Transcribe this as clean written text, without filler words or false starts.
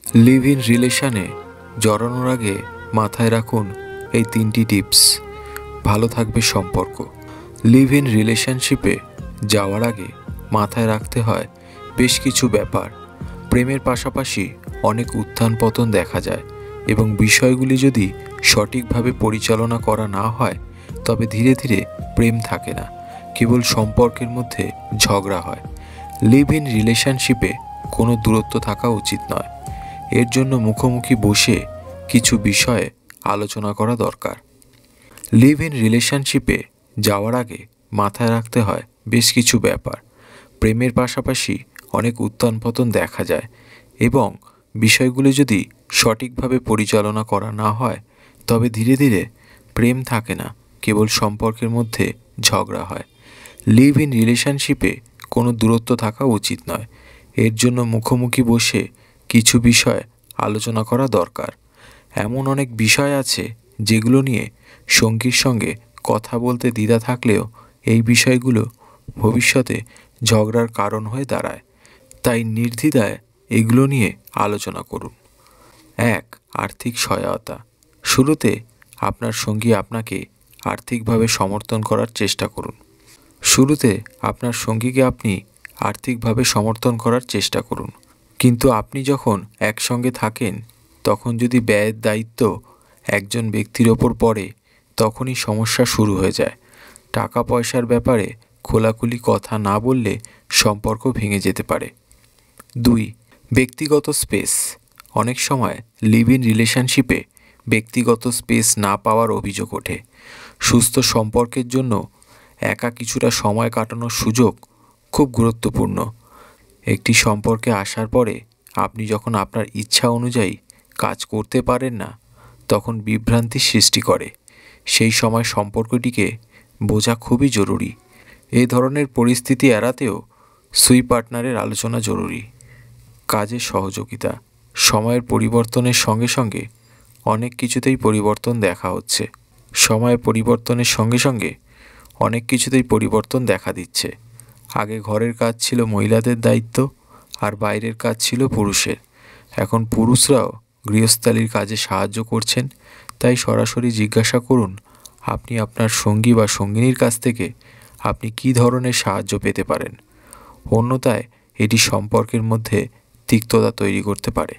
Live in রিলেশনে জড়ানোর আগে মাথায় রাখুন এই 3টি টিপস। ভালো থাকবে সম্পর্ক। লিভ ইন রিলেশনশিপে যাওয়ার আগে মাথায় রাখতে হয় বেশ কিছু ব্যাপার। প্রেমের পাশাপাশি অনেক উত্থান পতন দেখা যায় এবং বিষয়গুলি যদি সঠিকভাবে পরিচালনা করা না হয় তবে ধীরে ধীরে প্রেম থাকে না, কেবল সম্পর্কের মধ্যে ঝগড়া হয়। লিভ ইন রিলেশনশিপে কোনো দূরত্ব থাকা উচিত নয়। এর জন্য মুখোমুখি বসে কিছু বিষয়ে আলোচনা করা দরকার। লিভ ইন রিলেশনশিপে যাওয়ার আগে মাথায় রাখতে হয় বেশ কিছু ব্যাপার। প্রেমের পাশাপাশি অনেক উত্থান পতন দেখা যায় এবং বিষয়গুলি যদি সঠিকভাবে পরিচালনা করা না হয় তবে ধীরে ধীরে প্রেম থাকে না, কেবল সম্পর্কের মধ্যে ঝগড়া হয়। লিভ ইন রিলেশনশিপে কোনো দূরত্ব থাকা উচিত নয়। এর জন্য মুখোমুখি বসে কিছু বিষয় আলোচনা করা দরকার। এমন অনেক বিষয় আছে যেগুলো নিয়ে সঙ্গীর সঙ্গে কথা বলতে দ্বিধা থাকলেও এই বিষয়গুলো ভবিষ্যতে ঝগড়ার কারণ হয়ে দাঁড়ায়। তাই নির্দ্বিধায় এগুলো নিয়ে আলোচনা করুন। 1. আর্থিক সহায়তা। শুরুতে আপনার সঙ্গী আপনাকে আর্থিকভাবে সমর্থন করার চেষ্টা করুন। আর্থিকভাবে সমর্থন করার চেষ্টা করুন। কিন্তু আপনি যখন একসঙ্গে থাকেন তখন যদি ব্যয়ের দায়িত্ব একজন ব্যক্তির ওপর পড়ে তখনই সমস্যা শুরু হয়ে যায়। টাকা পয়সার ব্যাপারে খোলাখুলি কথা না বললে সম্পর্ক ভেঙে যেতে পারে। 2. ব্যক্তিগত স্পেস। অনেক সময় লিভ ইন রিলেশনশিপে ব্যক্তিগত স্পেস না পাওয়ার অভিযোগ ওঠে। সুস্থ সম্পর্কের জন্য একা কিছুটা সময় কাটানোর সুযোগ খুব গুরুত্বপূর্ণ। একটি সম্পর্কে আসার পরে আপনি যখন আপনার ইচ্ছা অনুযায়ী কাজ করতে পারেন না তখন বিভ্রান্তির সৃষ্টি করে। সেই সময় সম্পর্কটিকে বোঝা খুবই জরুরি। এই ধরনের পরিস্থিতি এড়াতেও সুই পার্টনারের আলোচনা জরুরি। কাজের সহযোগিতা। সময়ের পরিবর্তনের সঙ্গে সঙ্গে অনেক কিছুতেই পরিবর্তন দেখা দিচ্ছে। আগে ঘরের কাজ ছিল মহিলাদের দায়িত্ব আর বাইরের কাজ ছিল পুরুষের। এখন পুরুষরাও গৃহস্থালির কাজে সাহায্য করছেন। তাই সরাসরি জিজ্ঞাসা করুন আপনি আপনার সঙ্গী বা সঙ্গিনীর কাছ থেকে আপনি কী ধরনের সাহায্য পেতে পারেন। অন্যথায় এটি সম্পর্কের মধ্যে তিক্ততা তৈরি করতে পারে।